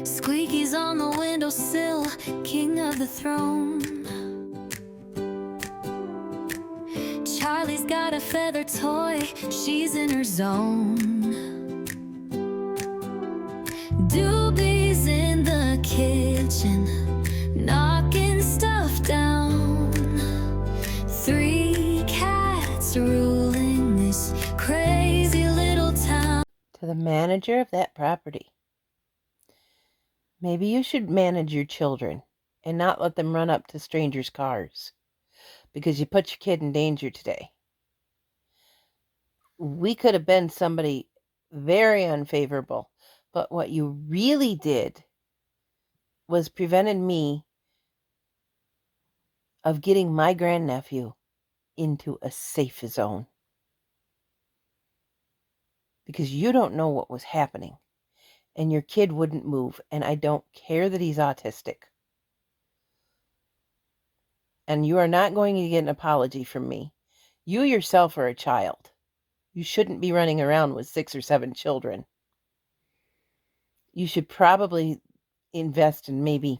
Squeaky's on the windowsill, king of the throne. Charlie's got a feather toy, she's in her zone. Doobie's in the kitchen, knocking stuff down. 3 cats ruling this crazy little town. To the manager of that property. Maybe you should manage your children and not let them run up to strangers' cars because you put your kid in danger today. We could have been somebody very unfavorable, but what you really did was prevented me of getting my grandnephew into a safe zone. Because you don't know what was happening, and your kid wouldn't move, and I don't care that he's autistic. And you are not going to get an apology from me. You yourself are a child. You shouldn't be running around with 6 or 7 children. You should probably invest in maybe,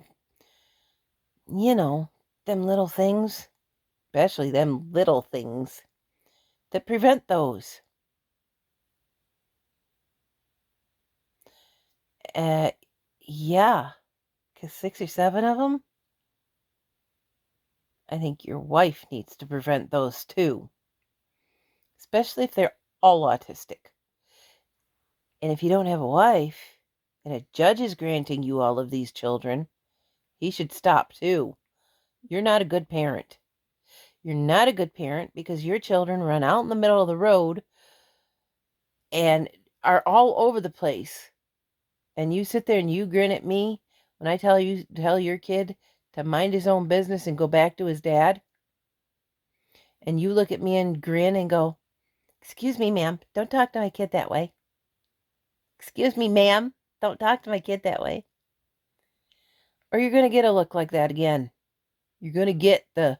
them little things, especially them little things that prevent those. Yeah, because 6 or 7 of them, I think your wife needs to prevent those too. Especially if they're all autistic. And if you don't have a wife, and a judge is granting you all of these children, he should stop too. You're not a good parent. You're not a good parent because your children run out in the middle of the road and are all over the place. And you sit there and you grin at me when I tell your kid to mind his own business and go back to his dad. And you look at me and grin and go, "Excuse me, ma'am, don't talk to my kid that way. Excuse me, ma'am, don't talk to my kid that way." Or you're going to get a look like that again. You're going to get the,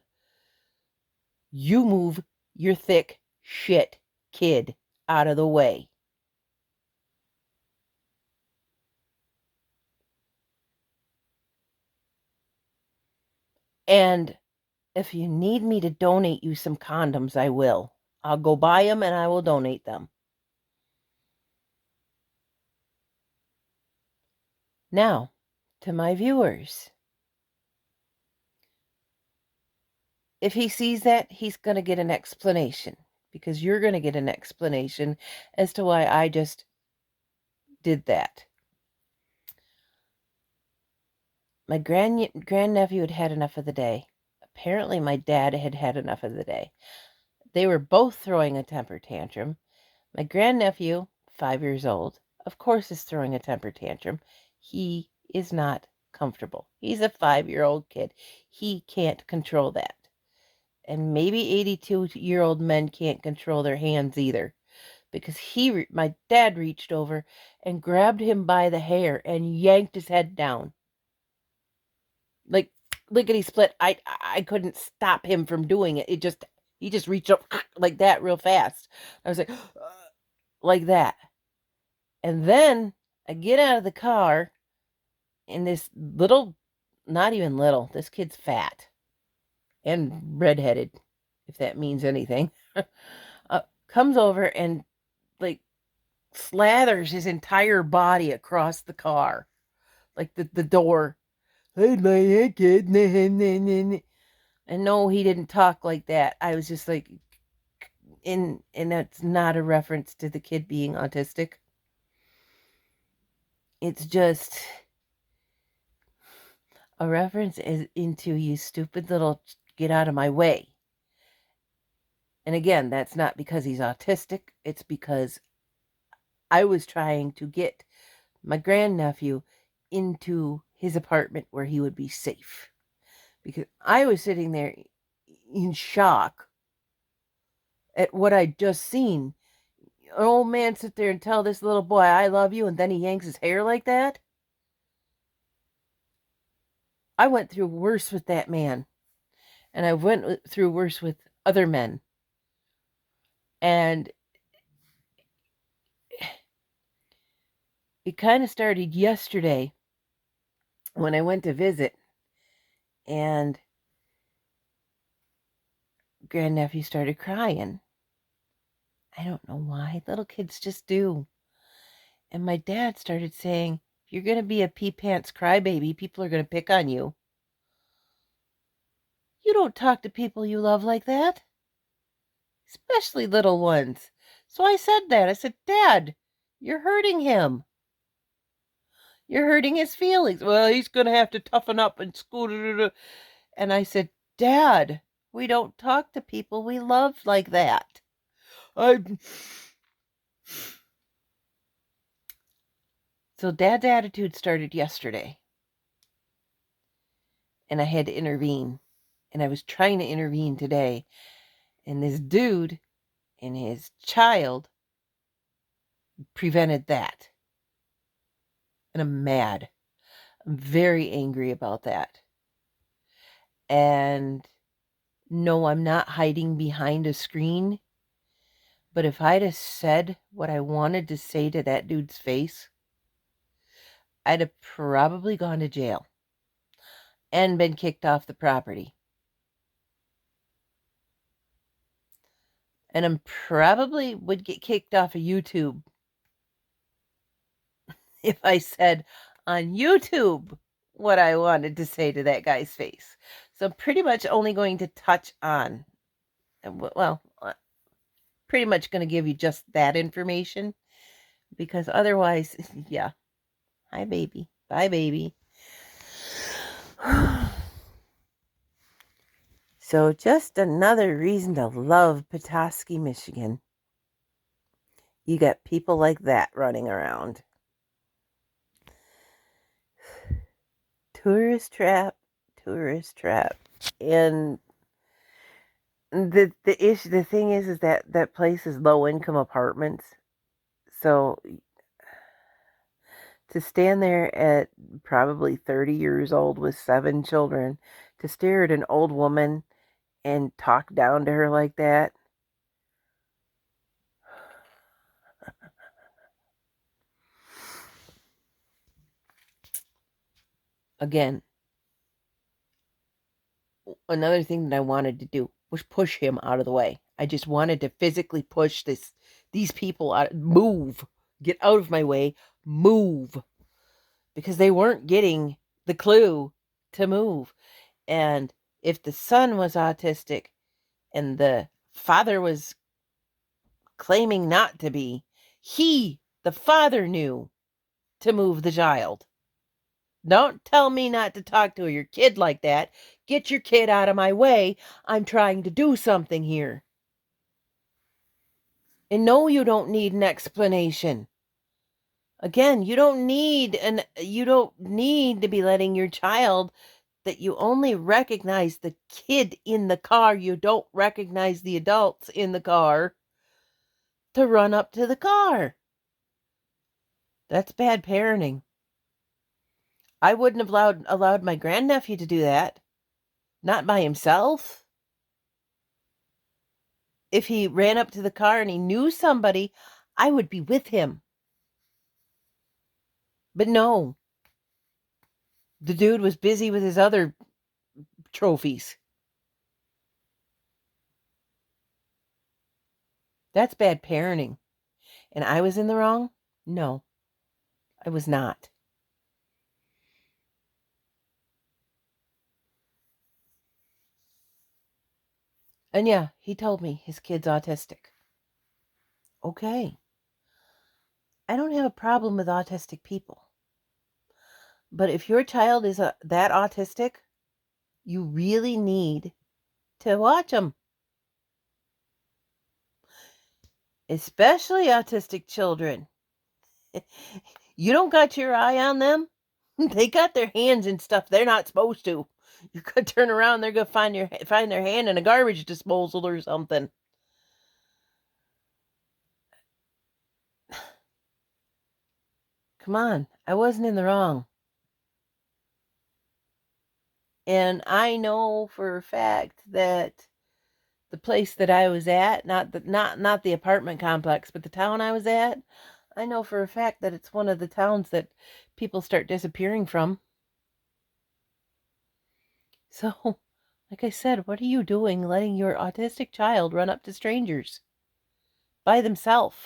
"You move your thick shit kid out of the way." And if you need me to donate you some condoms, I will. I'll go buy them and I will donate them. Now, to my viewers. If he sees that, he's going to get an explanation. Because you're going to get an explanation as to why I just did that. My grandnephew had had enough of the day. Apparently, my dad had had enough of the day. They were both throwing a temper tantrum. My grandnephew, 5 years old, of course is throwing a temper tantrum. He is not comfortable. He's a 5-year-old kid. He can't control that. And maybe 82-year-old men can't control their hands either. Because my dad reached over and grabbed him by the hair and yanked his head down. Like, lickety split. I couldn't stop him from doing it. He just reached up like that real fast. I was like that. And then I get out of the car and this little, not even little, this kid's fat and redheaded, if that means anything, comes over and like slathers his entire body across the car, like the door. "Hide my head, kid." And no, he didn't talk like that. I was just like, and that's not a reference to the kid being autistic. It's just a reference into, "You stupid little, get out of my way." And again, that's not because he's autistic. It's because I was trying to get my grandnephew into his apartment where he would be safe. Because I was sitting there in shock at what I'd just seen. An old man sit there and tell this little boy, "I love you," and then he yanks his hair like that. I went through worse with that man. And I went through worse with other men. And it kind of started yesterday when I went to visit, and grandnephew started crying. I don't know why. Little kids just do. And my dad started saying, if you're going to be a pee pants crybaby, people are going to pick on you. You don't talk to people you love like that, especially little ones. So I said that. I said, Dad, you're hurting him. You're hurting his feelings. Well, he's going to have to toughen up in school. And I said, Dad, we don't talk to people we love like that. So Dad's attitude started yesterday. And I had to intervene. And I was trying to intervene today. And this dude and his child prevented that. And I'm mad. I'm very angry about that. And no, I'm not hiding behind a screen. But if I'd have said what I wanted to say to that dude's face, I'd have probably gone to jail and been kicked off the property. And I probably would get kicked off of YouTube if I said on YouTube what I wanted to say to that guy's face. So I'm pretty much only going to touch on, well, pretty much going to give you just that information, because otherwise, yeah. Hi, baby. Bye, baby. So just another reason to love Petoskey, Michigan. You got people like that running around. Tourist trap. And the thing is that place is low income apartments. So to stand there at probably 30 years old with 7 children, to stare at an old woman and talk down to her like that. Again, another thing that I wanted to do was push him out of the way. I just wanted to physically push these people out. Move. Get out of my way. Move. Because they weren't getting the clue to move. And if the son was autistic and the father was claiming not to be, the father, knew to move the child. Don't tell me not to talk to your kid like that. Get your kid out of my way. I'm trying to do something here. And no, you don't need an explanation. Again, you don't need to be letting your child, that you only recognize the kid in the car, you don't recognize the adults in the car, to run up to the car. That's bad parenting. I wouldn't have allowed my grandnephew to do that. Not by himself. If he ran up to the car and he knew somebody, I would be with him. But no. The dude was busy with his other trophies. That's bad parenting. And I was in the wrong? No, I was not. And yeah, he told me his kid's autistic. Okay. I don't have a problem with autistic people. But if your child is that autistic, you really need to watch them. Especially autistic children. You don't got your eye on them. They got their hands in stuff they're not supposed to. You could turn around, they're gonna find their hand in a garbage disposal or something. Come on, I wasn't in the wrong. And I know for a fact that the place that I was at, not the apartment complex, but the town I was at, I know for a fact that it's one of the towns that people start disappearing from. So, like I said, what are you doing letting your autistic child run up to strangers by themselves?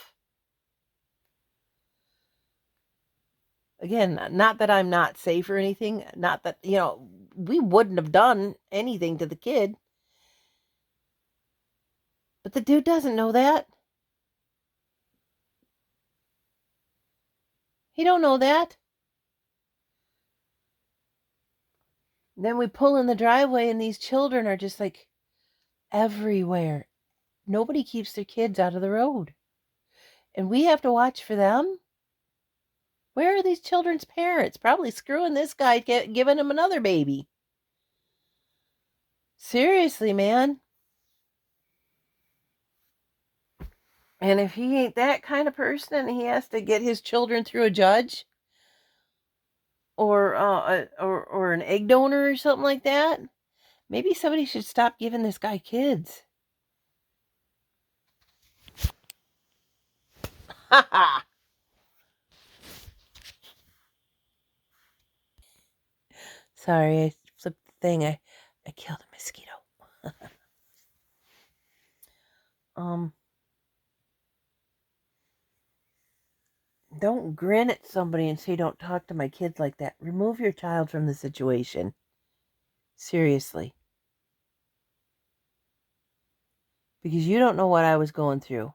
Again, not that I'm not safe or anything, not that, we wouldn't have done anything to the kid. But the dude doesn't know that. He don't know that. Then we pull in the driveway and these children are just like everywhere. Nobody keeps their kids out of the road. And we have to watch for them. Where are these children's parents? Probably screwing this guy, giving him another baby. Seriously, man. And if he ain't that kind of person and he has to get his children through a judge or an egg donor or something like that, maybe somebody should stop giving this guy kids. Ha ha! Sorry, I flipped the thing. I killed a mosquito. Don't grin at somebody and say, don't talk to my kids like that. Remove your child from the situation. Seriously. Because you don't know what I was going through.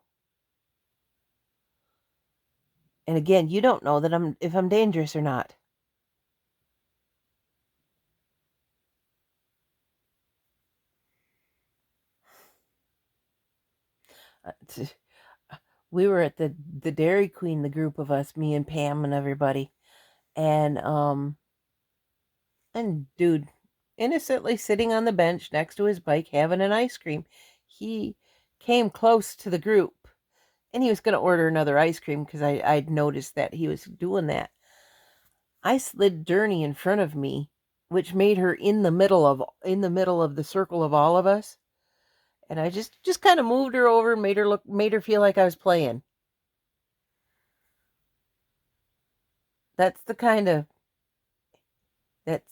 And again, you don't know that if I'm dangerous or not. We were at the Dairy Queen, the group of us, me and Pam and everybody. And dude, innocently sitting on the bench next to his bike having an ice cream. He came close to the group and he was going to order another ice cream because I'd noticed that he was doing that. I slid Journey in front of me, which made her in the middle of the circle of all of us. And I just kind of moved her over, made her feel like I was playing. That's the kind of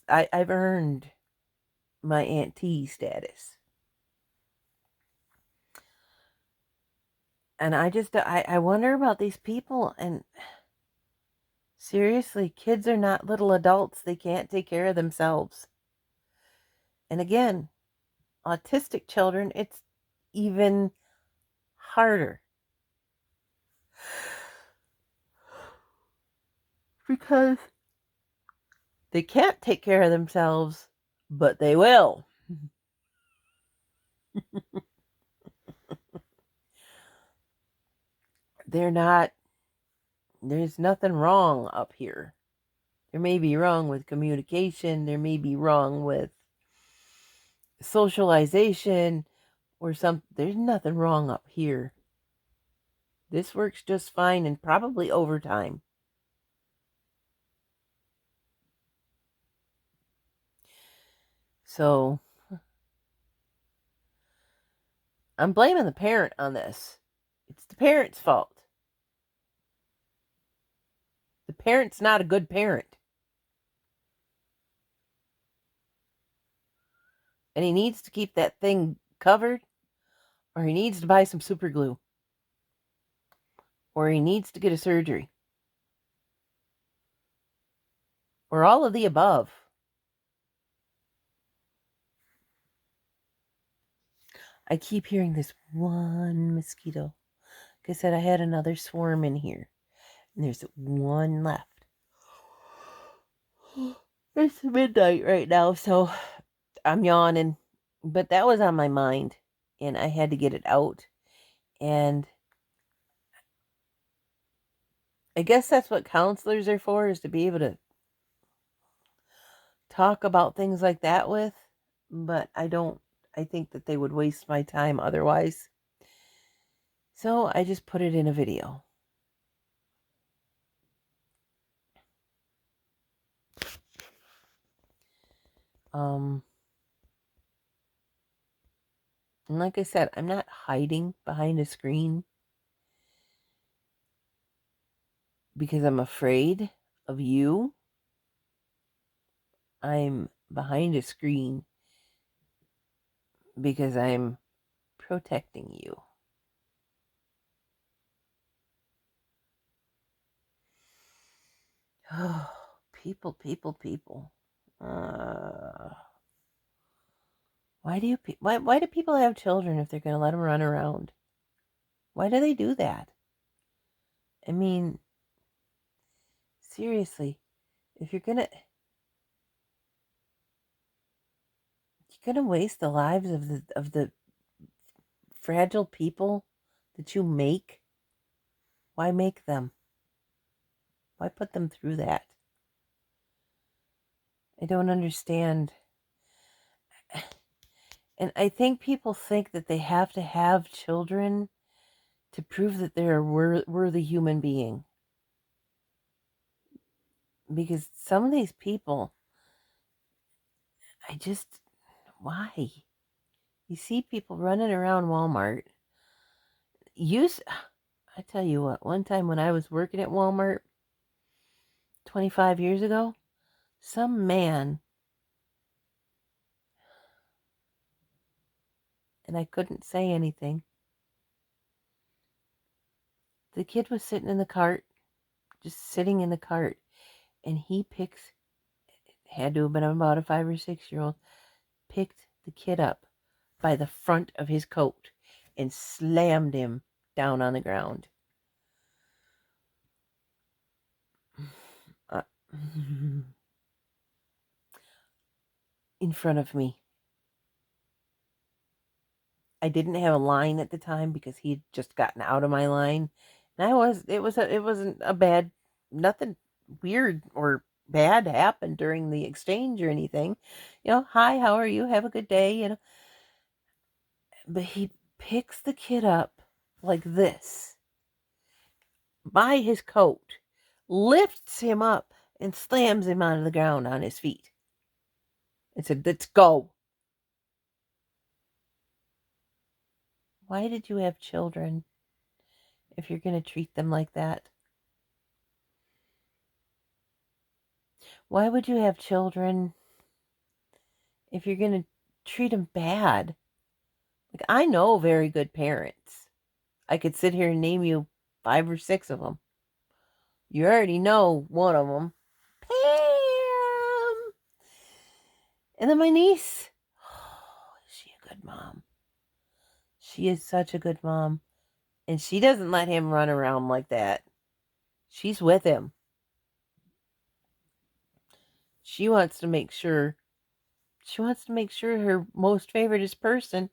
I've earned my Aunt T status. And I wonder about these people. And seriously, kids are not little adults. They can't take care of themselves. And again, autistic children, it's even harder. Because they can't take care of themselves, but they will. There's nothing wrong up here. There may be wrong with communication. There may be wrong with socialization or there's nothing wrong up here. This works just fine and probably overtime. So I'm blaming the parent on this. It's the parent's fault. The parent's not a good parent. And he needs to keep that thing covered, or he needs to buy some super glue, or he needs to get a surgery, or all of the above. I keep hearing this one mosquito. Like I said, I had another swarm in here, and there's one left. It's midnight right now, so I'm yawning, but that was on my mind, and I had to get it out. And I guess that's what counselors are for, is to be able to talk about things like that with, but I think that they would waste my time otherwise. So I just put it in a video. And like I said, I'm not hiding behind a screen because I'm afraid of you. I'm behind a screen because I'm protecting you. Oh, people. Why do people have children if they're going to let them run around? Why do they do that? I mean, seriously, if you're gonna waste the lives of the fragile people that you make, why make them? Why put them through that? I don't understand. And I think people think that they have to have children to prove that they're a worthy human being. Because some of these people, why? You see people running around Walmart. I tell you what, one time when I was working at Walmart 25 years ago, some man, and I couldn't say anything. The kid was sitting in the cart, just sitting in the cart, and he had to have been about a 5 or 6 year old, picked the kid up by the front of his coat and slammed him down on the ground. In front of me. I didn't have a line at the time because he had just gotten out of my line. And it wasn't a bad, nothing weird or bad happened during the exchange or anything. Hi, how are you? Have a good day, But he picks the kid up like this by his coat, lifts him up, and slams him onto the ground on his feet. And said, "Let's go." Why did you have children if you're going to treat them like that? Why would you have children if you're going to treat them bad? Like, I know very good parents. I could sit here and name you 5 or 6 of them. You already know one of them. Pam! And then my niece. Oh, is she a good mom? She is such a good mom. And she doesn't let him run around like that. She's with him. She wants to make sure her most favoritist person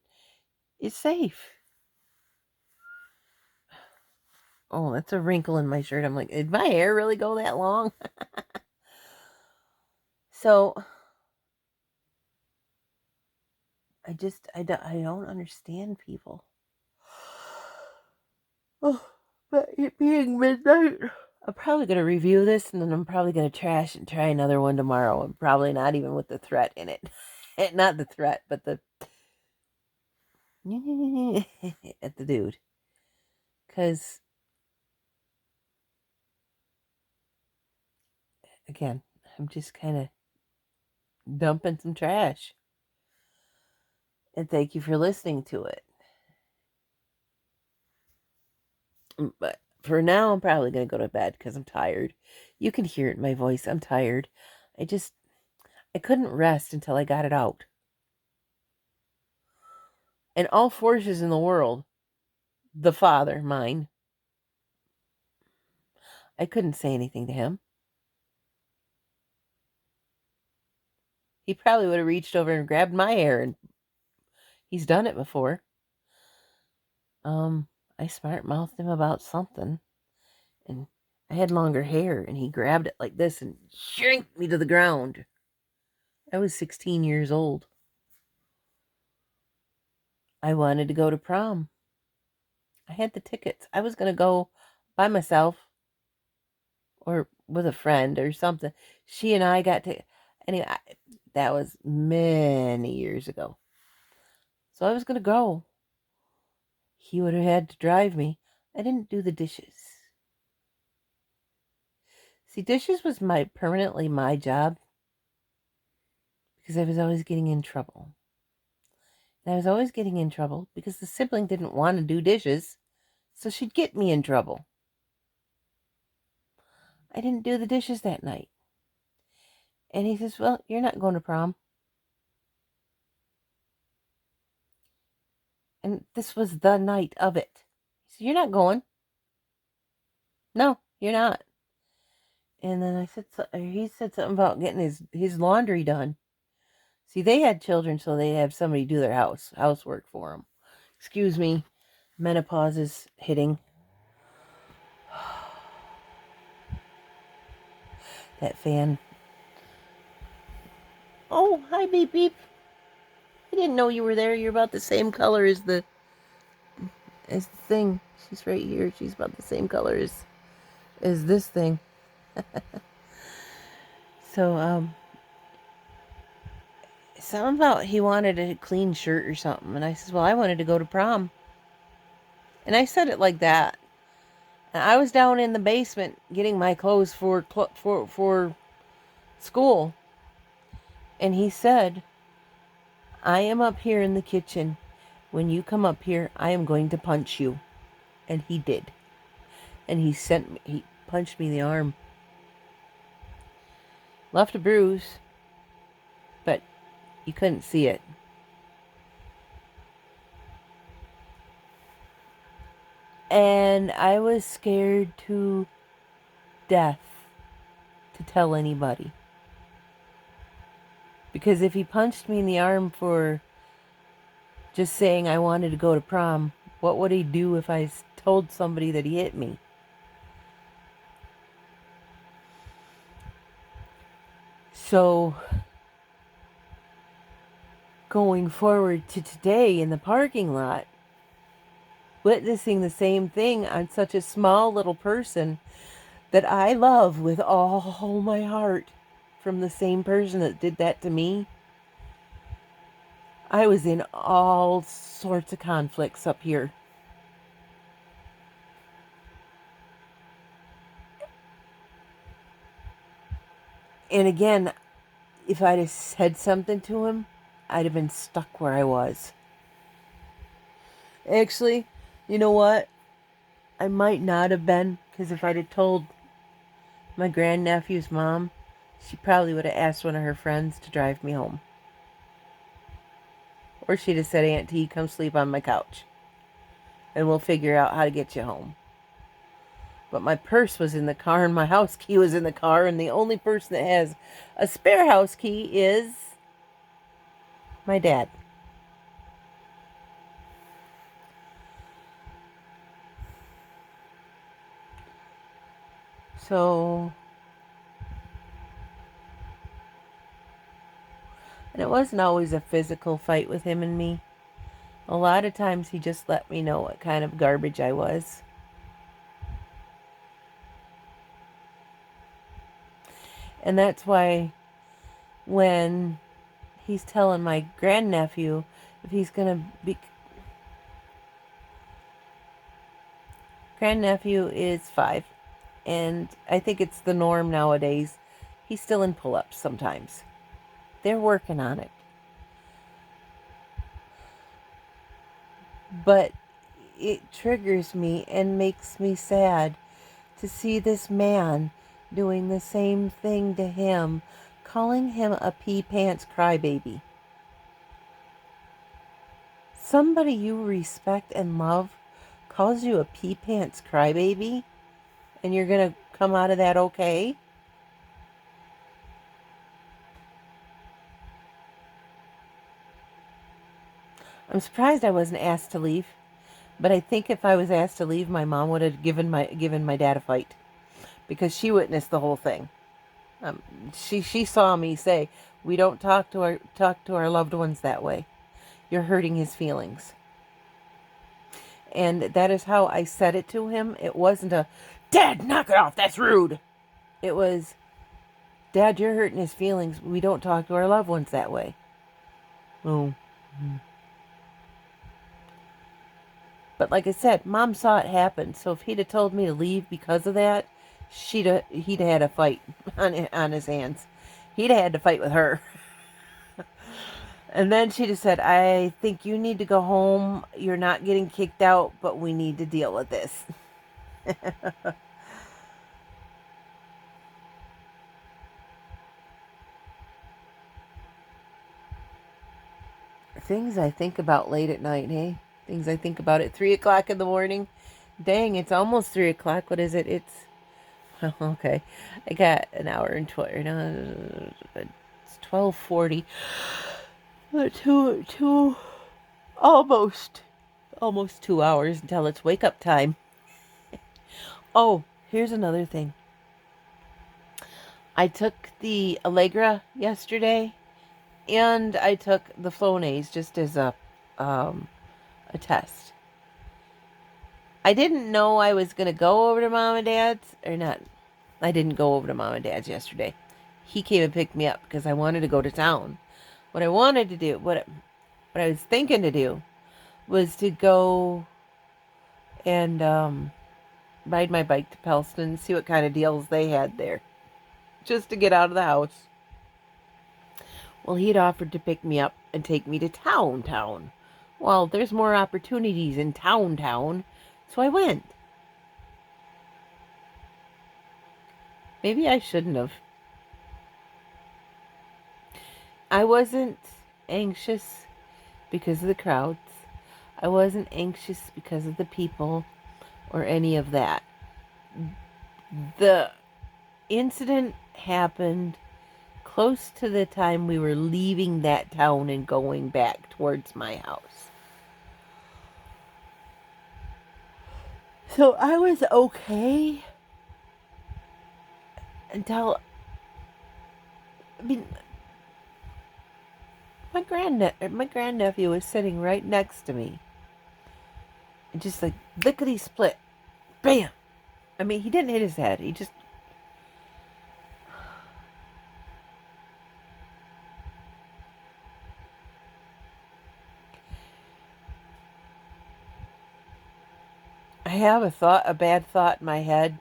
is safe. Oh, that's a wrinkle in my shirt. I'm like, did my hair really go that long? So, I don't understand people. Oh, but it being midnight, I'm probably going to review this, and then I'm probably going to trash and try another one tomorrow, and probably not even with the threat in it. Not the threat, but the at the dude. Because, again, I'm just kind of dumping some trash. And thank you for listening to it. But for now, I'm probably going to go to bed because I'm tired. You can hear it in my voice. I'm tired. I couldn't rest until I got it out. And all forces in the world, the father, mine, I couldn't say anything to him. He probably would have reached over and grabbed my hair, and he's done it before. I smart-mouthed him about something, and I had longer hair, and he grabbed it like this and shanked me to the ground. I was 16 years old. I wanted to go to prom. I had the tickets. I was going to go by myself or with a friend or something. She and I got to... Anyway, that was many years ago. So I was going to go. He would have had to drive me. I didn't do the dishes. See, dishes was permanently my job because I was always getting in trouble. And I was always getting in trouble because the sibling didn't want to do dishes, so she'd get me in trouble. I didn't do the dishes that night. And he says, well, you're not going to prom. And this was the night of it. He said, you're not going. No, you're not. And then he said something about getting his laundry done. See, they had children, so they have somebody do their housework for them. Excuse me, menopause is hitting. That fan. Oh, hi, beep beep. I didn't know you were there. You're about the same color as the thing. She's right here. She's about the same color as this thing. So, something about he wanted a clean shirt or something. And I said, well, I wanted to go to prom. And I said it like that. And I was down in the basement getting my clothes for school. And he said, I am up here in the kitchen. When you come up here, I am going to punch you. And he did. And he punched me in the arm. Left a bruise, but you couldn't see it. And I was scared to death to tell anybody. Because if he punched me in the arm for just saying I wanted to go to prom, what would he do if I told somebody that he hit me? So, going forward to today in the parking lot, witnessing the same thing on such a small little person that I love with all my heart from the same person that did that to me, I was in all sorts of conflicts up here. And again, if I'd have said something to him, I'd have been stuck where I was. Actually, you know what? I might not have been, because if I'd have told my grandnephew's mom, she probably would have asked one of her friends to drive me home. Or she'd have said, Aunt T, come sleep on my couch. And we'll figure out how to get you home. But my purse was in the car and my house key was in the car. And the only person that has a spare house key is my dad. So, and it wasn't always a physical fight with him and me. A lot of times he just let me know what kind of garbage I was. And that's why when he's telling my grandnephew if he's going to be... Grandnephew is 5. And I think it's the norm nowadays. He's still in pull-ups sometimes. They're working on it. But it triggers me and makes me sad to see this man doing the same thing to him, calling him a pee pants crybaby. Somebody you respect and love calls you a pee pants crybaby, and you're going to come out of that okay? I'm surprised I wasn't asked to leave, but I think if I was asked to leave, my mom would have given my dad a fight, because she witnessed the whole thing. She saw me say, "We don't talk to our loved ones that way. You're hurting his feelings." And that is how I said it to him. It wasn't a, "Dad, knock it off, that's rude." It was, "Dad, you're hurting his feelings. We don't talk to our loved ones that way." Oh. But like I said, Mom saw it happen. So if he'd have told me to leave because of that, he'd have had a fight on his hands. He'd have had to fight with her. And then she just said, I think you need to go home. You're not getting kicked out, but we need to deal with this. Things I think about late at night, hey? Things I think about at 3 o'clock in the morning. Dang, it's almost 3 o'clock. What is it? It's, okay. I got an hour and 20, no, it's 12:40. Almost 2 hours until it's wake up time. Oh, here's another thing. I took the Allegra yesterday, and I took the Flonase just as a test. I didn't know I was going to go over to Mom and Dad's, or not. I didn't go over to Mom and Dad's yesterday. He came and picked me up because I wanted to go to town. What I wanted to do, what I was thinking to do, was to go and ride my bike to Pelston and see what kind of deals they had there, just to get out of the house. Well, he'd offered to pick me up and take me to town. Well, there's more opportunities in town, so I went. Maybe I shouldn't have. I wasn't anxious because of the crowds. I wasn't anxious because of the people or any of that. The incident happened close to the time we were leaving that town and going back towards my house. So I was okay until, I mean, my grandnephew was sitting right next to me. And just like lickety split. Bam! I mean, he didn't hit his head. He just... I have a bad thought in my head.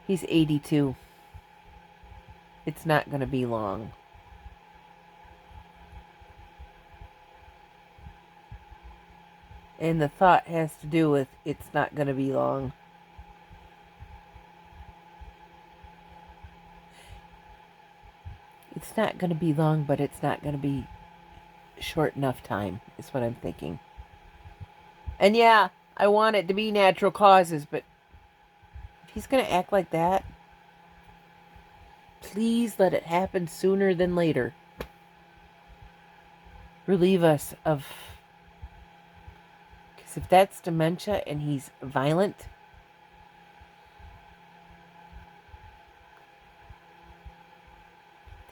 He's 82. It's not going to be long. And the thought has to do with it's not going to be long. It's not going to be long, but it's not going to be short enough time, is what I'm thinking. And yeah, I want it to be natural causes, but if he's going to act like that, please let it happen sooner than later. Relieve us of... Because if that's dementia and he's violent,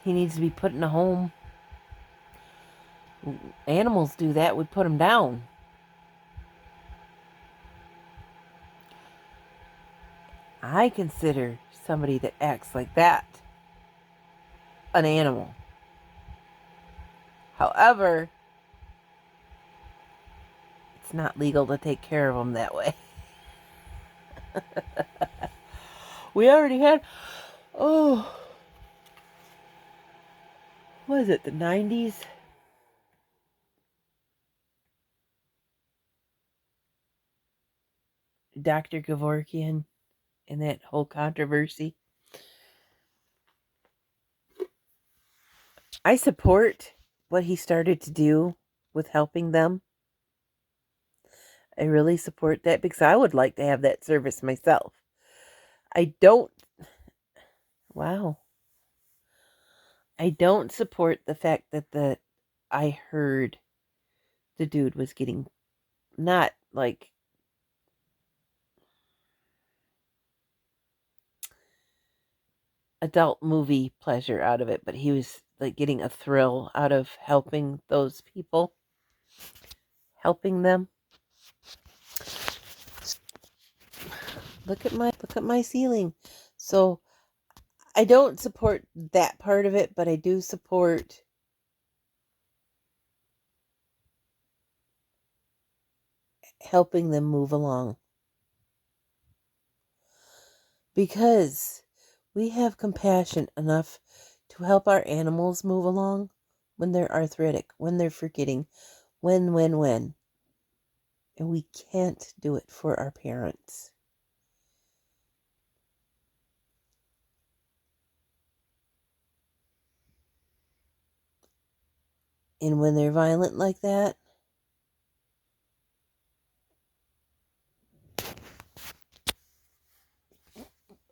he needs to be put in a home. Animals do that. We put them down. I consider somebody that acts like that an animal. However, it's not legal to take care of them that way. We already had, what is it, the 90s? Dr. Kevorkian and that whole controversy. I support what he started to do with helping them. I really support that because I would like to have that service myself. I don't support the fact that I heard the dude was getting not like adult movie pleasure out of it, but he was like getting a thrill out of helping those people, helping them. Look at my ceiling. So I don't support that part of it, but I do support helping them move along. Because We have compassion enough to help our animals move along when they're arthritic, when they're forgetting, when. And we can't do it for our parents. And when they're violent like that,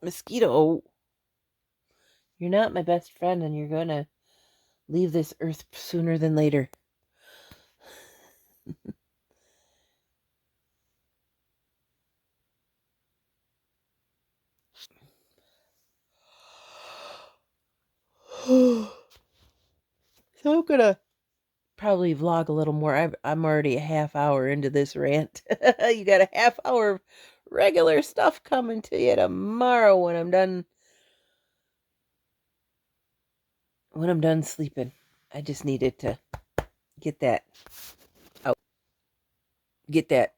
mosquito, you're not my best friend and you're going to leave this earth sooner than later. So I'm going to probably vlog a little more. I'm already a half hour into this rant. You got a half hour of regular stuff coming to you tomorrow when I'm done sleeping. I just needed to get that out. Get that,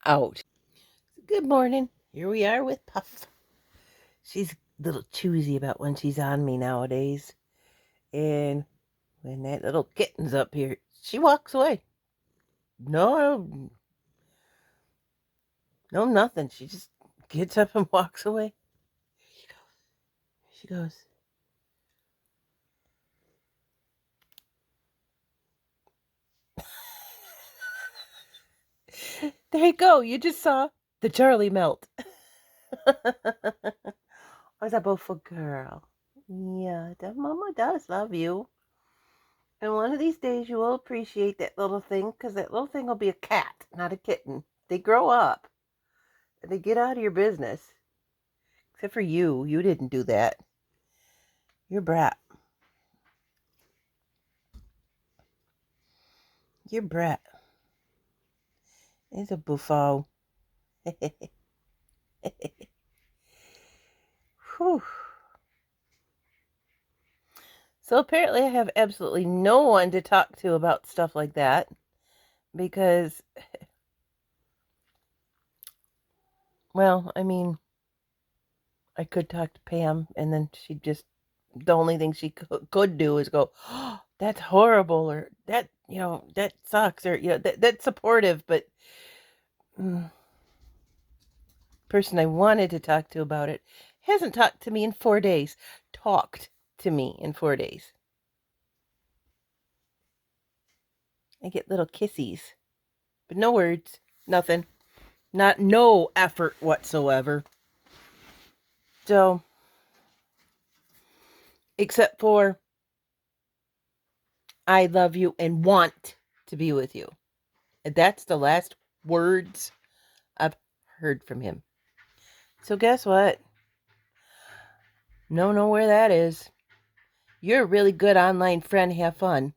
out. Good morning. Here we are with Puff. She's a little choosy about when she's on me nowadays. And when that little kitten's up here, she walks away. No, nothing. She just gets up and walks away. She goes. There you go. You just saw the Charlie melt. Was a beautiful girl. Yeah, that mama does love you. And one of these days you will appreciate that little thing, because that little thing will be a cat, not a kitten. They grow up. And they get out of your business. Except for you. You didn't do that. You're a brat. You're a brat. He's a buffo. Whew. So apparently I have absolutely no one to talk to about stuff like that, because, well, I mean, I could talk to Pam, and then she'd just, the only thing she could do is go, oh, that's horrible, or that, that sucks, or, that's supportive, but person I wanted to talk to about it hasn't talked to me in 4 days. Talked to me in 4 days. I get little kissies, but no words, nothing. No effort whatsoever. So, except for, I love you and want to be with you. And that's the last words I've heard from him. So guess what? Know where that is. You're a really good online friend. Have fun.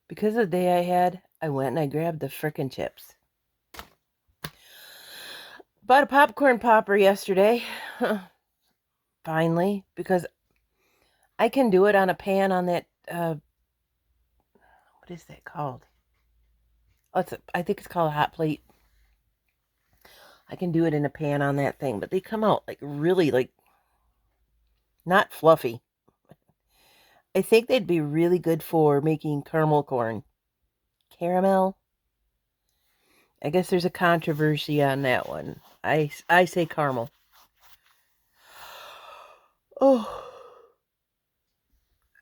Because of the day I had, I went and I grabbed the frickin' chips. Bought a popcorn popper yesterday. Finally, because I can do it on a pan on that, what is that called? Oh, I think it's called a hot plate. I can do it in a pan on that thing, but they come out like really, like, not fluffy. I think they'd be really good for making caramel corn. Caramel? I guess there's a controversy on that one. I say caramel. Oh.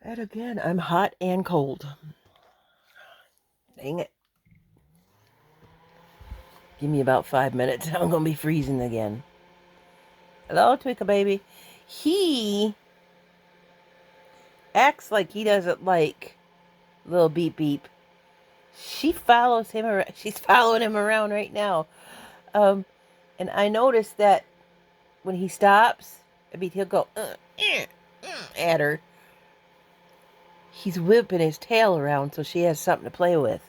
And again, I'm hot and cold. Dang it. Give me about 5 minutes. I'm going to be freezing again. Hello, Twinkle baby. He acts like he doesn't like little beep beep. She follows him around. She's following him around right now. And I noticed that when he stops, he'll go at her. He's whipping his tail around so she has something to play with.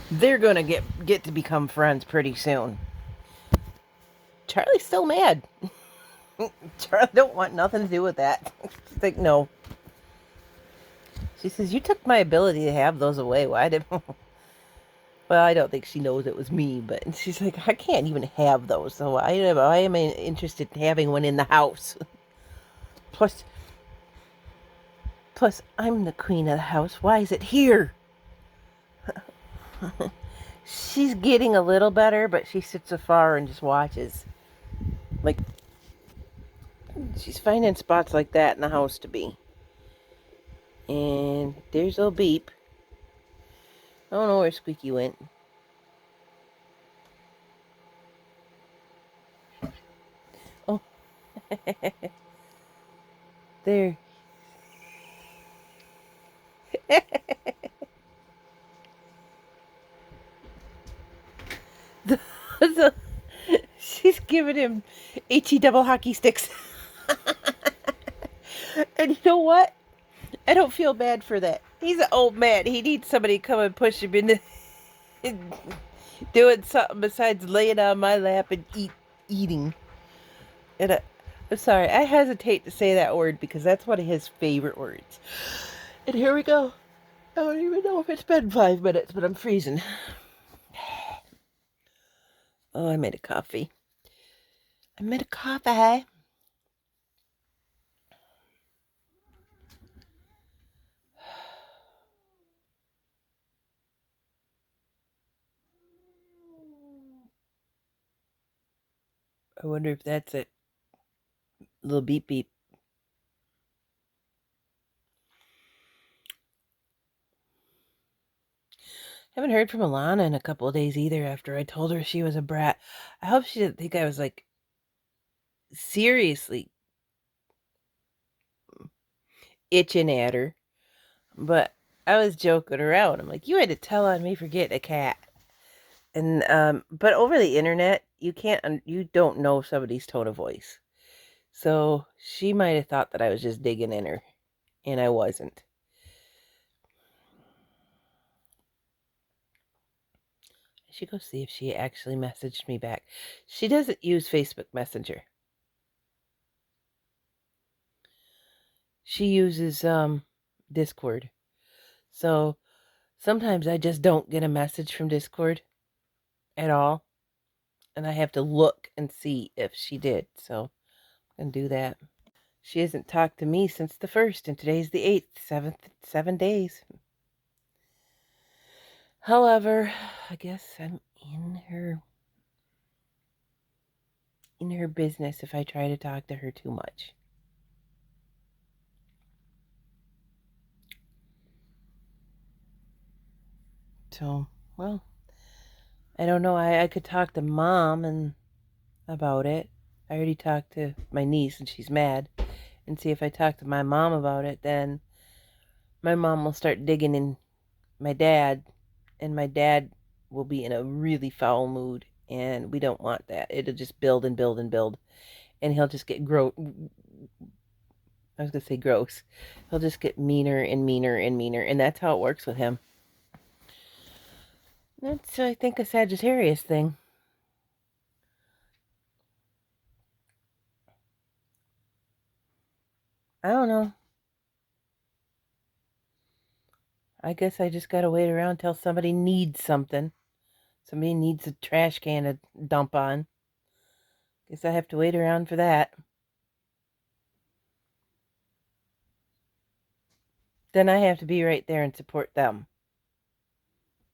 They're gonna get to become friends pretty soon. Charlie's still mad. Charlie don't want nothing to do with that. She's like, no. She says, "You took my ability to have those away. Why did..." Well, I don't think she knows it was me, but she's like, "I can't even have those, so why am I interested in having one in the house?" Plus, I'm the queen of the house. Why is it here? She's getting a little better, but she sits afar and just watches. Like, she's finding spots like that in the house to be. And there's old Beep. I don't know where Squeaky went. Oh. There. the, she's giving him HE double hockey sticks. And you know what? I don't feel bad for that. He's an old man. He needs somebody to come and push him into doing something besides laying on my lap and eating. And I'm sorry, I hesitate to say that word because that's one of his favorite words. And here we go. I don't even know if it's been 5 minutes, but I'm freezing. Oh, I made a coffee. I wonder if that's it. Little beep beep. Haven't heard from Alana in a couple of days either after I told her she was a brat. I hope she didn't think I was like seriously itching at her. But I was joking around. I'm like, you had to tell on me for getting a cat. And but over the internet, you don't know somebody's tone of voice. So she might have thought that I was just digging in her, and I wasn't. I should go see if she actually messaged me back. She doesn't use Facebook Messenger. She uses Discord. So sometimes I just don't get a message from Discord at all. And I have to look and see if she did. So I'm going to do that. She hasn't talked to me since the 1st, and today's the 8th, 7 days. However, I guess I'm in her business if I try to talk to her too much. So, well, I don't know. I could talk to Mom and about it. I already talked to my niece and she's mad. And see if I talk to my mom about it, then my mom will start digging in my dad, and my dad will be in a really foul mood, and we don't want that. It'll just build and build and build, and he'll just get I was going to say gross. He'll just get meaner and meaner and meaner, and that's how it works with him. That's, I think, a Sagittarius thing. I don't know. I guess I just gotta wait around till somebody needs something. Somebody needs a trash can to dump on. Guess I have to wait around for that. Then I have to be right there and support them.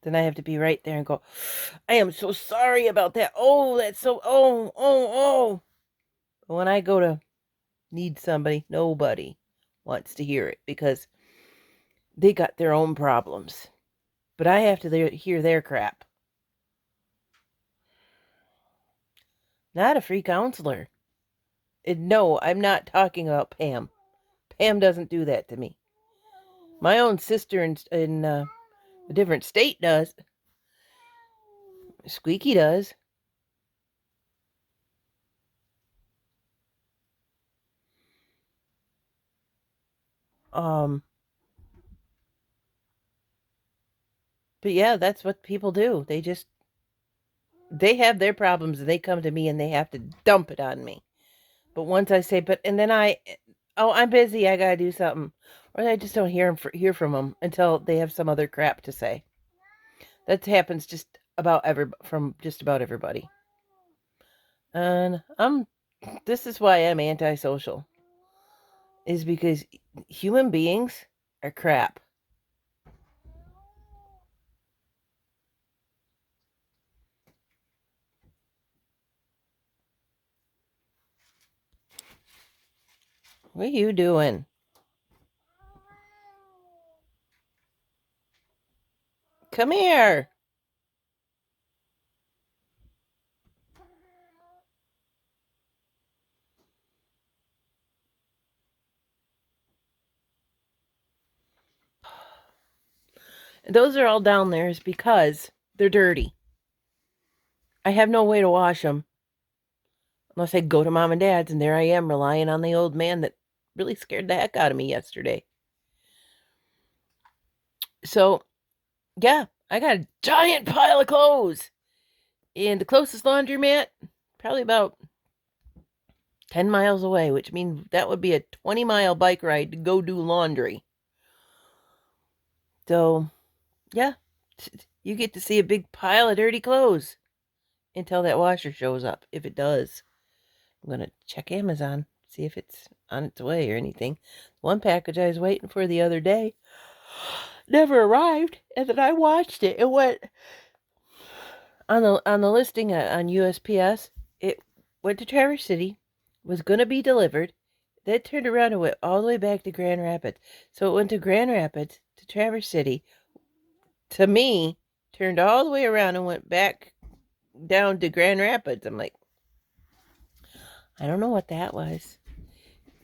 Then I have to be right there and go, I am so sorry about that. Oh, that's so, oh. But when I go to need somebody, nobody wants to hear it because they got their own problems. But I have to hear their crap. Not a free counselor. And no, I'm not talking about Pam. Pam doesn't do that to me. My own sister in a different state does. Squeaky does. But yeah, that's what people do. They have their problems and they come to me and they have to dump it on me. But once I say, I'm busy, I gotta do something. or I just don't hear from them until they have some other crap to say. That happens from just about everybody. And this is why I'm antisocial. Is because human beings are crap. What are you doing? Come here. Those are all down there is because they're dirty. I have no way to wash them unless I go to mom and dad's, and there I am relying on the old man that really scared the heck out of me yesterday. So, yeah, I got a giant pile of clothes. And the closest laundromat, probably about 10 miles away, which means that would be a 20-mile bike ride to go do laundry. So, yeah, you get to see a big pile of dirty clothes until that washer shows up, if it does. I'm going to check Amazon, see if it's on its way or anything. One package I was waiting for the other day never arrived, and then I watched it. It went on the listing on USPS. It went to Traverse City, was going to be delivered, then turned around and went all the way back to Grand Rapids. So it went to Grand Rapids, to Traverse City, to me, turned all the way around and went back down to Grand Rapids. I'm like, I don't know what that was.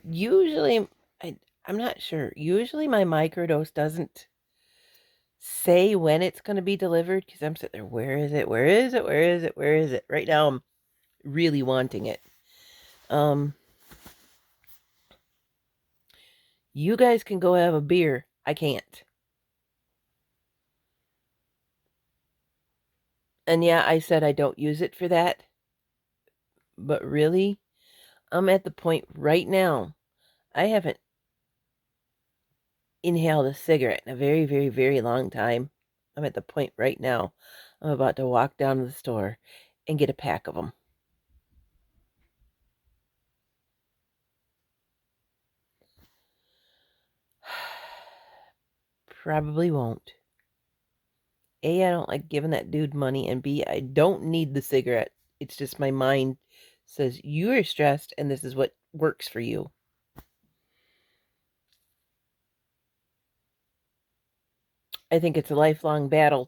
Usually, I'm not sure. Usually my microdose doesn't say when it's going to be delivered because I'm sitting there, where is it? Where is it? Where is it? Where is it? Right now I'm really wanting it. You guys can go have a beer. I can't. And yeah, I said I don't use it for that. But really, I'm at the point right now, I haven't inhaled a cigarette in a very, very, very long time. I'm at the point right now, I'm about to walk down to the store and get a pack of them. Probably won't. A, I don't like giving that dude money, and B, I don't need the cigarette. It's just my mind says, you are stressed and this is what works for you. I think it's a lifelong battle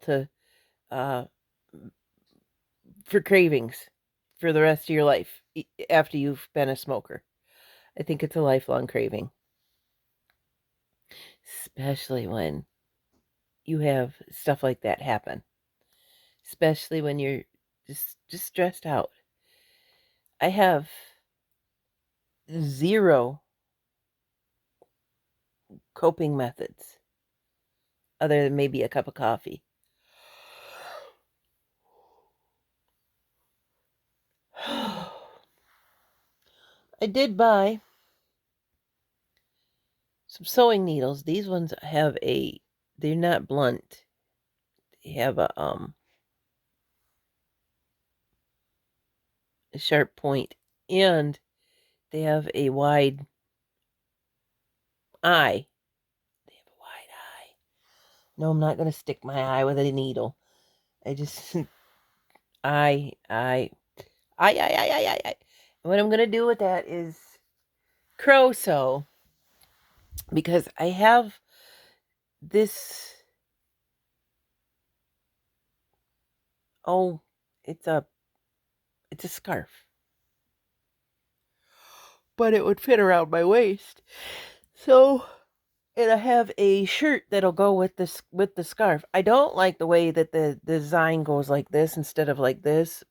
for cravings for the rest of your life after you've been a smoker. I think it's a lifelong craving. Especially when you have stuff like that happen. Especially when you're just stressed out. I have zero coping methods other than maybe a cup of coffee. I did buy some sewing needles. These ones have they're not blunt. They have a sharp point, and they have a wide eye. They have a wide eye. No, I'm not going to stick my eye with a needle. I just, I. What I'm going to do with that is crow sew, because I have this, it's a scarf, but it would fit around my waist. So, and I have a shirt that'll go with the scarf. I don't like the way that the design goes like this instead of like this,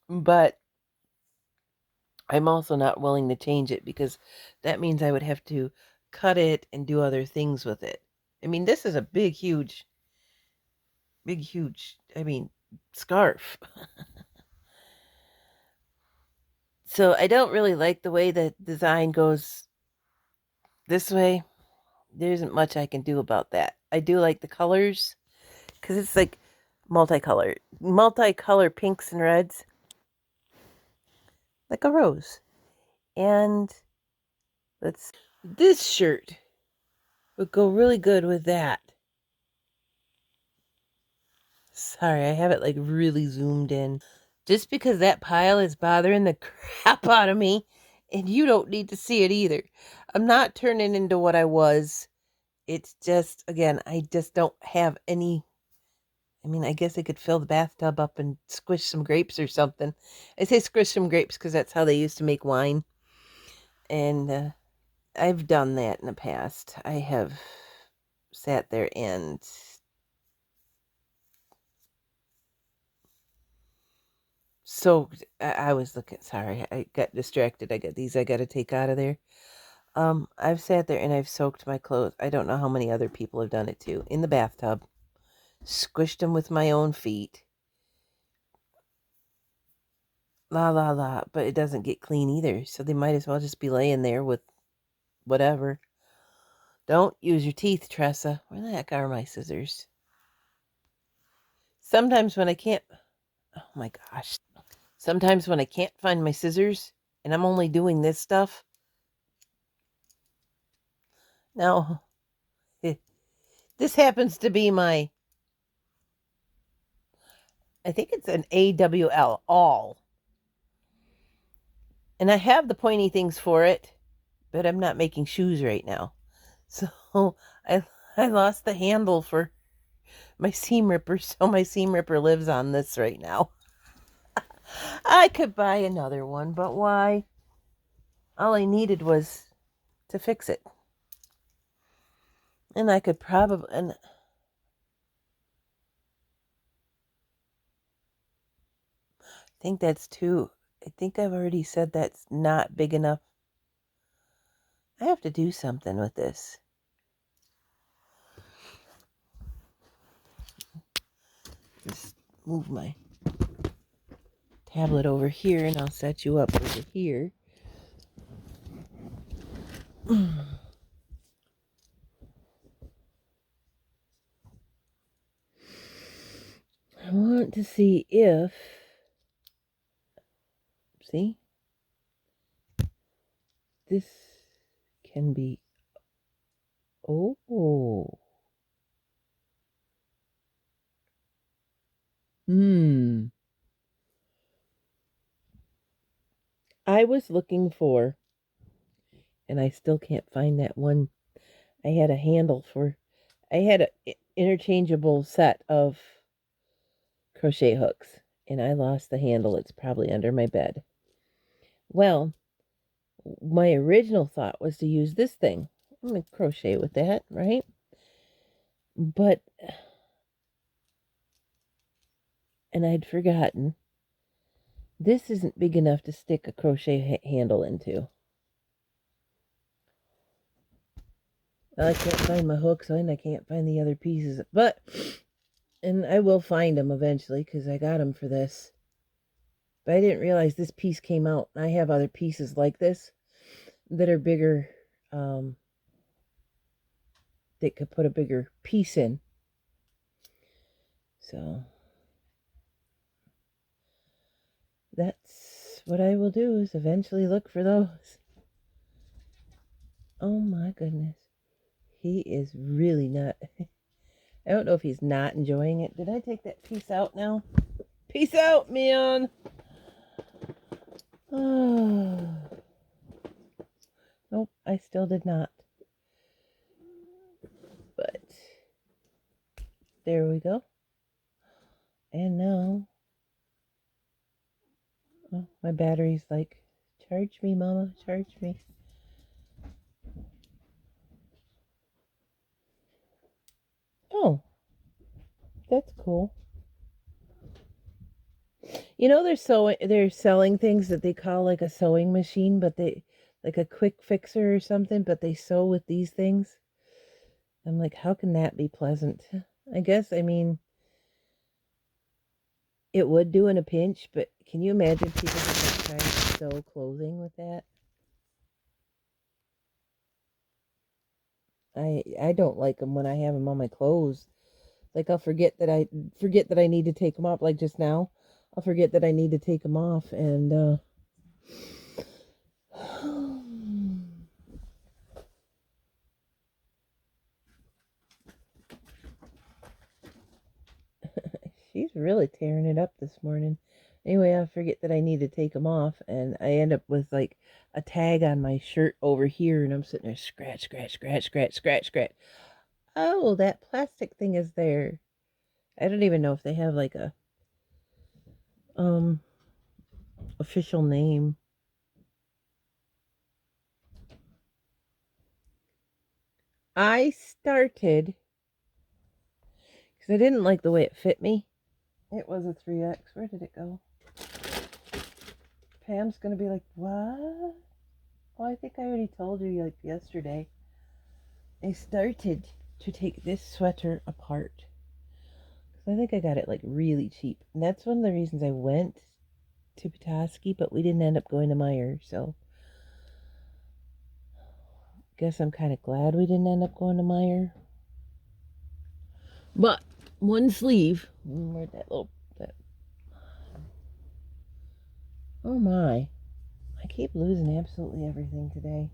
but I'm also not willing to change it because that means I would have to cut it and do other things with it. I mean, this is a big, huge, scarf. So I don't really like the way the design goes this way. there isn't much I can do about that. I do like the colors because it's like multicolor pinks and reds, like a rose. And this shirt would go really good with that. Sorry, I have it like really zoomed in. Just because that pile is bothering the crap out of me, and you don't need to see it either. I'm not turning into what I was. It's just, again, I just don't have any. I mean, I guess I could fill the bathtub up and squish some grapes or something. I say squish some grapes because that's how they used to make wine. And I've done that in the past. I have sat there and soaked. I was looking, sorry, I got distracted. I got these I got to take out of there. I've sat there and I've soaked my clothes. I don't know how many other people have done it too. In the bathtub, squished them with my own feet. La la la, but it doesn't get clean either. So they might as well just be laying there with whatever. Don't use your teeth, Tressa. Where the heck are my scissors? Sometimes when I can't, oh my gosh. Sometimes when I can't find my scissors and I'm only doing this stuff. Now, this happens to be my, I think it's an AWL, all. And I have the pointy things for it, but I'm not making shoes right now. So I lost the handle for my seam ripper, so my seam ripper lives on this right now. I could buy another one, but why? All I needed was to fix it. And I could probably, and I think that's too, I think I've already said that's not big enough. I have to do something with this. Just move my tablet over here and I'll set you up over here. I want to see if, see, this can be, oh, I was looking for, and I still can't find that one. I had a handle for, I had an interchangeable set of crochet hooks, and I lost the handle. It's probably under my bed. Well, my original thought was to use this thing. I'm going to crochet with that, right? But, and I'd forgotten, this isn't big enough to stick a crochet handle into. Well, I can't find my hooks and I can't find the other pieces, but, and I will find them eventually because I got them for this. But I didn't realize this piece came out. I have other pieces like this that are bigger, that could put a bigger piece in. So that's what I will do, is eventually look for those. Oh my goodness. He is really not. I don't know if he's not enjoying it. Did I take that piece out now? Peace out, man. Oh. Nope, I still did not. But there we go. And now, oh, my battery's like, charge me, mama, charge me. Oh, that's cool. You know, they're selling things that they call like a sewing machine, but they, like a quick fixer or something, but they sew with these things. I'm like, how can that be pleasant? I guess, I mean, it would do in a pinch, but can you imagine people just like trying to sew clothing with that? I don't like them when I have them on my clothes. Like I'll forget that I need to take them off. Like just now, I'll forget that I need to take them off, and she's really tearing it up this morning. Anyway, I forget that I need to take them off, and I end up with like a tag on my shirt over here, and I'm sitting there scratch, scratch, scratch, scratch, scratch, scratch. Oh, that plastic thing is there. I don't even know if they have like a um official name. I started because I didn't like the way it fit me. It was a 3X. Where did it go? Pam's gonna be like, what? Oh, I think I already told you like yesterday. I started to take this sweater apart. I think I got it like really cheap. And that's one of the reasons I went to Petoskey, but we didn't end up going to Meijer, so guess I'm kind of glad we didn't end up going to Meijer. But one sleeve, where'd that oh my, I keep losing absolutely everything today.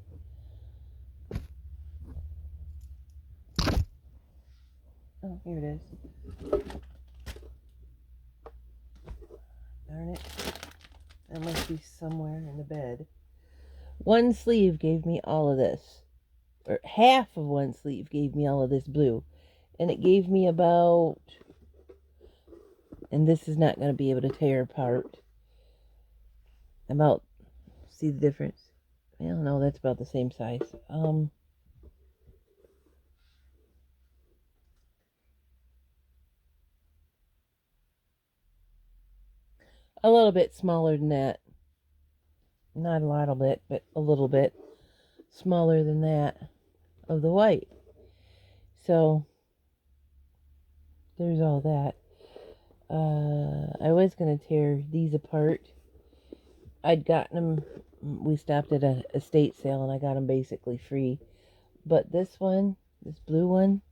Oh, here it is. Darn it. That must be somewhere in the bed. One sleeve gave me all of this. Or half of one sleeve gave me all of this blue. And it gave me about... And this is not going to be able to tear apart. About... See the difference? Well, no, that's about the same size. A little bit smaller than that. Not a little bit, but a little bit smaller than that of the white. So there's all that. I was going to tear these apart. I'd gotten them, we stopped at a estate sale and I got them basically free. But this one, this blue one,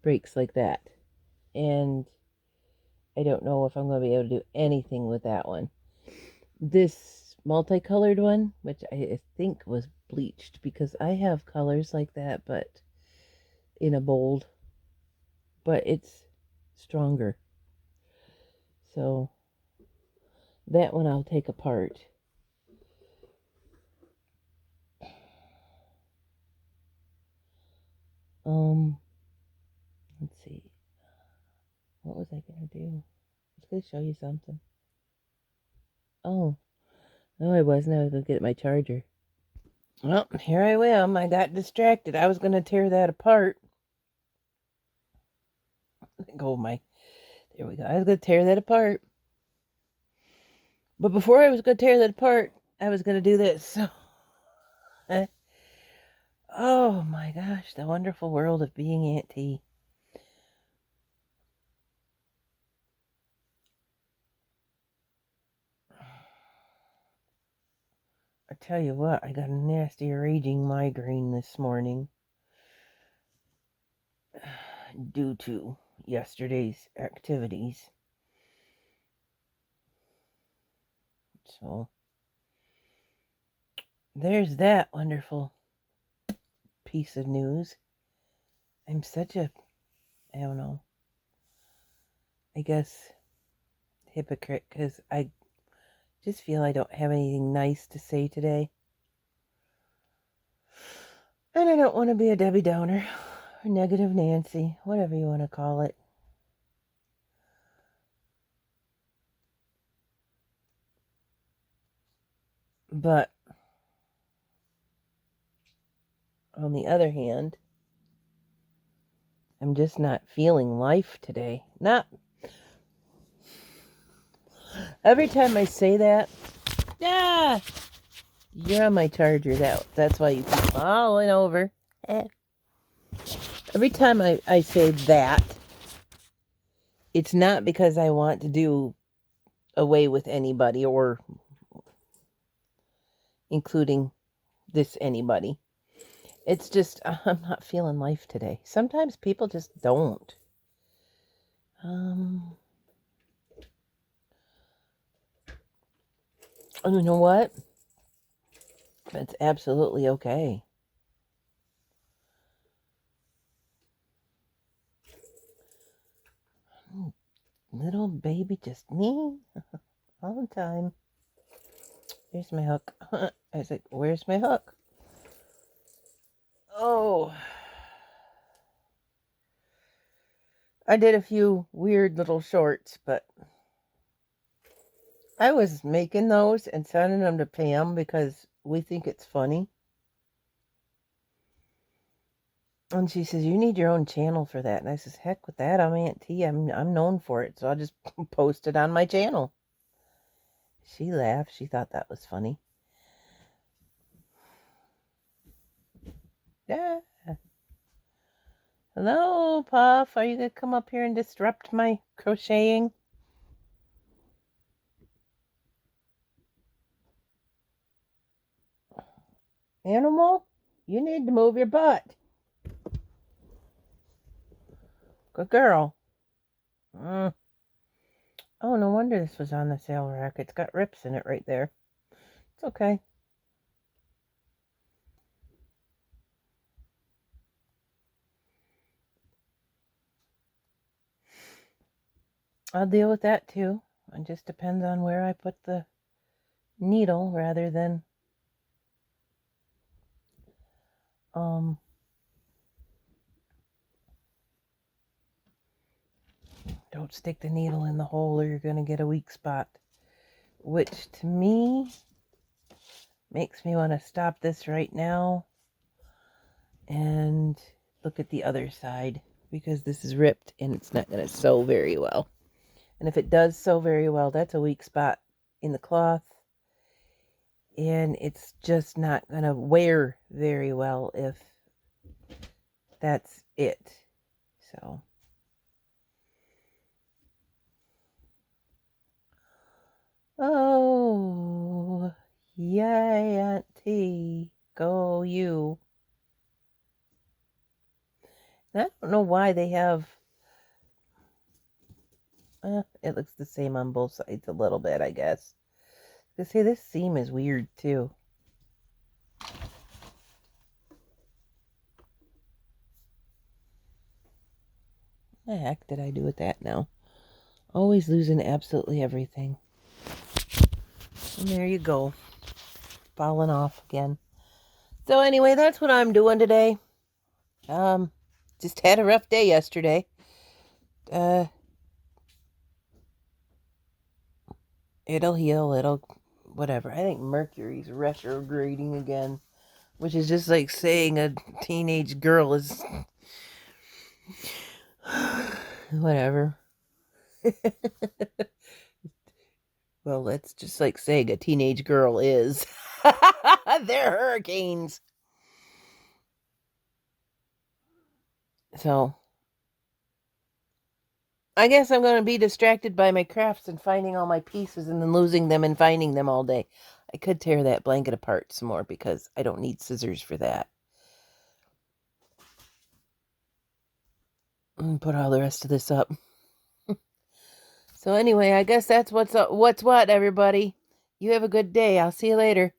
breaks like that. And I don't know if I'm going to be able to do anything with that one. This multicolored one, which I think was bleached, because I have colors like that, but in a bold. But it's stronger. So that one I'll take apart. Let's see. What was I going to do? I was going to show you something. Oh, no, I wasn't. I was going to get my charger. Well, here I am. I got distracted. I was going to tear that apart. There we go. I was going to tear that apart. But before I was going to tear that apart, I was going to do this. So, oh my gosh, the wonderful world of being Aunt T. I tell you what, I got a nasty raging migraine this morning due to yesterday's activities. So, there's that wonderful piece of news. I'm such a, I don't know, I guess hypocrite, because I just feel I don't have anything nice to say today. And I don't want to be a Debbie Downer or negative Nancy, whatever you want to call it. But on the other hand, I'm just not feeling life today. Not every time I say that, you're on my charger. That's why you keep falling over. Every time I say that, it's not because I want to do away with anybody or including this anybody. It's just, I'm not feeling life today. Sometimes people just don't. And you know what? It's absolutely okay. Little baby, just me all the time. Here's my hook. I was like, where's my hook? Oh, I did a few weird little shorts, but I was making those and sending them to Pam because we think it's funny. And she says, you need your own channel for that. And I says, heck with that. I'm Aunt T. I'm known for it. So I'll just post it on my channel. She laughed. She thought that was funny. Yeah. Hello, Puff. Are you going to come up here and disrupt my crocheting? Animal, you need to move your butt. Good girl. Oh, no wonder this was on the sale rack. It's got rips in it right there. It's okay. I'll deal with that too. It just depends on where I put the needle rather than don't stick the needle in the hole or you're going to get a weak spot, which to me makes me want to stop this right now and look at the other side because this is ripped and it's not going to sew very well. And if it does sew very well, that's a weak spot in the cloth and it's just not going to wear very well if that's it. So oh, yay, Auntie, go you. And I don't know why they have, it looks the same on both sides a little bit, I guess. Because, see, this seam is weird, too. What the heck did I do with that now? Always losing absolutely everything. And there you go. Falling off again. So anyway, that's what I'm doing today. Just had a rough day yesterday. It'll heal, it'll whatever. I think Mercury's retrograding again, which is just like saying a teenage girl is whatever. Well, that's just like saying a teenage girl is. They're hurricanes. So, I guess I'm going to be distracted by my crafts and finding all my pieces and then losing them and finding them all day. I could tear that blanket apart some more because I don't need scissors for that. And put all the rest of this up. So anyway, I guess that's what's up, what's what, everybody. You have a good day. I'll see you later.